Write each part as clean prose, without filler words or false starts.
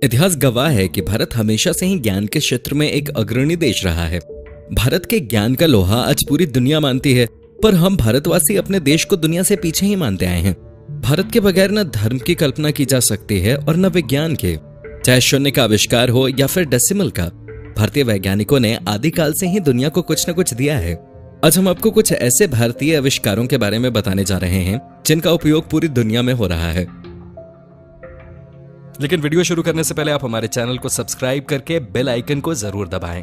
इतिहास गवाह है कि भारत हमेशा से ही ज्ञान के क्षेत्र में एक अग्रणी देश रहा है। भारत के ज्ञान का लोहा आज पूरी दुनिया मानती है, पर हम भारतवासी अपने देश को दुनिया से पीछे ही मानते आए हैं। भारत के बगैर न धर्म की कल्पना की जा सकती है और न विज्ञान के। चाहे शून्य का आविष्कार हो या फिर डेसिमल का, भारतीय वैज्ञानिकों ने आदिकाल से ही दुनिया को कुछ न कुछ दिया है। आज हम आपको कुछ ऐसे भारतीय आविष्कारों के बारे में बताने जा रहे हैं जिनका उपयोग पूरी दुनिया में हो रहा है। लेकिन वीडियो शुरू करने से पहले आप हमारे चैनल को सब्सक्राइब करके बेल आइकन को जरूर दबाएं।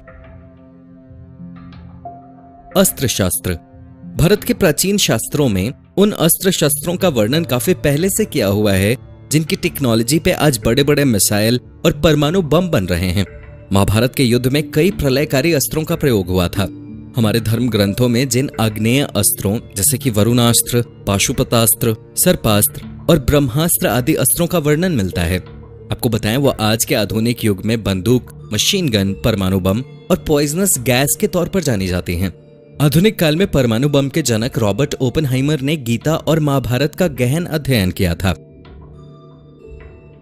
अस्त्र शस्त्र। भारत के प्राचीन शास्त्रों में उन अस्त्र शस्त्रों का वर्णन काफी पहले से किया हुआ है जिनकी टेक्नोलॉजी पे आज बड़े बड़े मिसाइल और परमाणु बम बन रहे हैं। महाभारत के युद्ध में कई प्रलयकारी अस्त्रों का प्रयोग हुआ था। हमारे धर्म ग्रंथों में जिन आग्नेय अस्त्रों जैसे कि वरुणास्त्र, पाशुपतास्त्र, सर्पास्त्र और ब्रह्मास्त्र आदि अस्त्रों का वर्णन मिलता है। आपको बताएं वो आज के आधुनिक युग में बंदूक, मशीन गन, परमाणु बम और पॉइजनस गैस के तौर पर जानी जाती हैं। आधुनिक काल में परमाणु बम के जनक रॉबर्ट ओपेनहाइमर ने गीता और महाभारत का गहन अध्ययन किया था।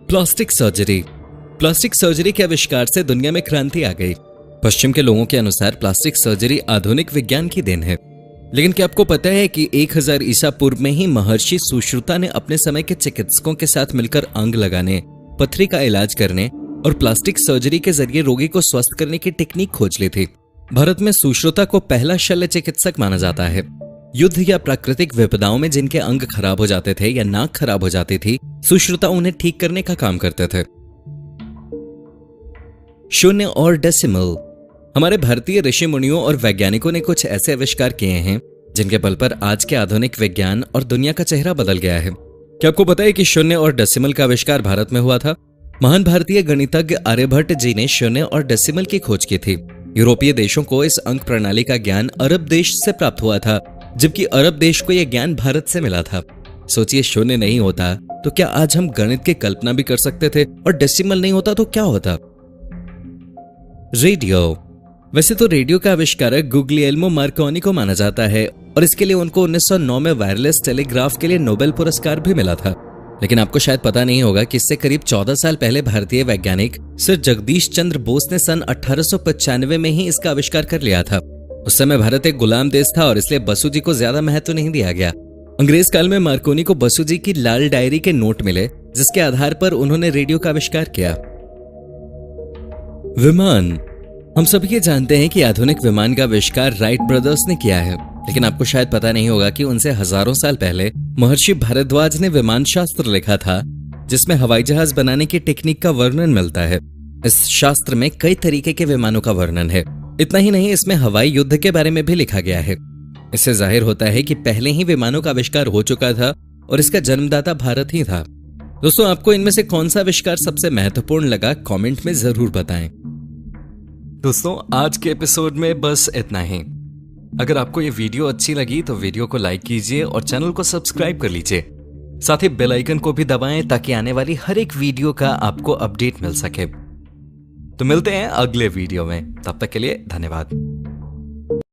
Plastic surgery. प्लास्टिक सर्जरी के आविष्कार से दुनिया में क्रांति आ गई। पश्चिम के लोगों के अनुसार प्लास्टिक सर्जरी आधुनिक विज्ञान की देन है। लेकिन क्या आपको पता है कि 1000 ईसा पूर्व में ही महर्षि सुश्रुता ने अपने समय के चिकित्सकों के साथ मिलकर अंग लगाने, पथरी का इलाज करने और प्लास्टिक सर्जरी के जरिए रोगी को स्वस्थ करने की टेक्निक खोज ली थी। भारत में सुश्रुता को पहला शल्य चिकित्सक माना जाता है। युद्ध या प्राकृतिक विपदाओं में जिनके अंग खराब हो जाते थे या नाक खराब हो जाती थी, सुश्रुता उन्हें ठीक करने का काम करते थे। शून्य और डेसिमल। हमारे भारतीय ऋषि मुनियों और वैज्ञानिकों ने कुछ ऐसे आविष्कार किए हैं जिनके बल पर आज के आधुनिक विज्ञान और दुनिया का चेहरा बदल गया है। क्या आपको पता है कि शून्य और डेसिमल का आविष्कार भारत में हुआ था? महान भारतीय गणितज्ञ आर्यभट्ट जी ने शून्य और डेसिमल की खोज की थी। यूरोपीय देशों को इस अंक प्रणाली का ज्ञान अरब देश से प्राप्त हुआ था, जबकि अरब देश को यह ज्ञान भारत से मिला था। सोचिए, शून्य नहीं होता तो क्या आज हम गणित की कल्पना भी कर सकते थे, और डेसिमल नहीं होता तो क्या होता? रेडियो। वैसे तो रेडियो का आविष्कारक गुग्लिएल्मो मार्कोनी को माना जाता है और इसके लिए उनको 1909 में वायरलेस टेलीग्राफ के लिए नोबेल पुरस्कार भी मिला था। लेकिन आपको शायद पता नहीं होगा कि इससे करीब 14 साल पहले भारतीय वैज्ञानिक सर जगदीश चंद्र बोस ने सन 1895 में ही इसका आविष्कार कर लिया था। उस समय भारत एक गुलाम देश था और इसलिए बसु जी को ज्यादा महत्व नहीं दिया गया। अंग्रेज काल में मार्कोनी को बसु जी की लाल डायरी के नोट मिले, जिसके आधार पर उन्होंने रेडियो का आविष्कार किया। विमान। हम सभी ये जानते हैं कि आधुनिक विमान का आविष्कार राइट ब्रदर्स ने किया है, लेकिन आपको शायद पता नहीं होगा कि उनसे हजारों साल पहले महर्षि भारद्वाज ने विमान शास्त्र लिखा था, जिसमें हवाई जहाज बनाने की टेक्निक का वर्णन मिलता है। इस शास्त्र में कई तरीके के विमानों का वर्णन है। इतना ही नहीं, इसमें हवाई युद्ध के बारे में भी लिखा गया है। इससे जाहिर होता है कि पहले ही विमानों का आविष्कार हो चुका था और इसका जन्मदाता भारत ही था। दोस्तों, आपको इनमें से कौन सा आविष्कार सबसे महत्वपूर्ण लगा, कमेंट में जरूर बताएं। दोस्तों, आज के एपिसोड में बस इतना ही। अगर आपको ये वीडियो अच्छी लगी तो वीडियो को लाइक कीजिए और चैनल को सब्सक्राइब कर लीजिए। साथ ही बेल आइकन को भी दबाएं ताकि आने वाली हर एक वीडियो का आपको अपडेट मिल सके। तो मिलते हैं अगले वीडियो में, तब तक के लिए धन्यवाद।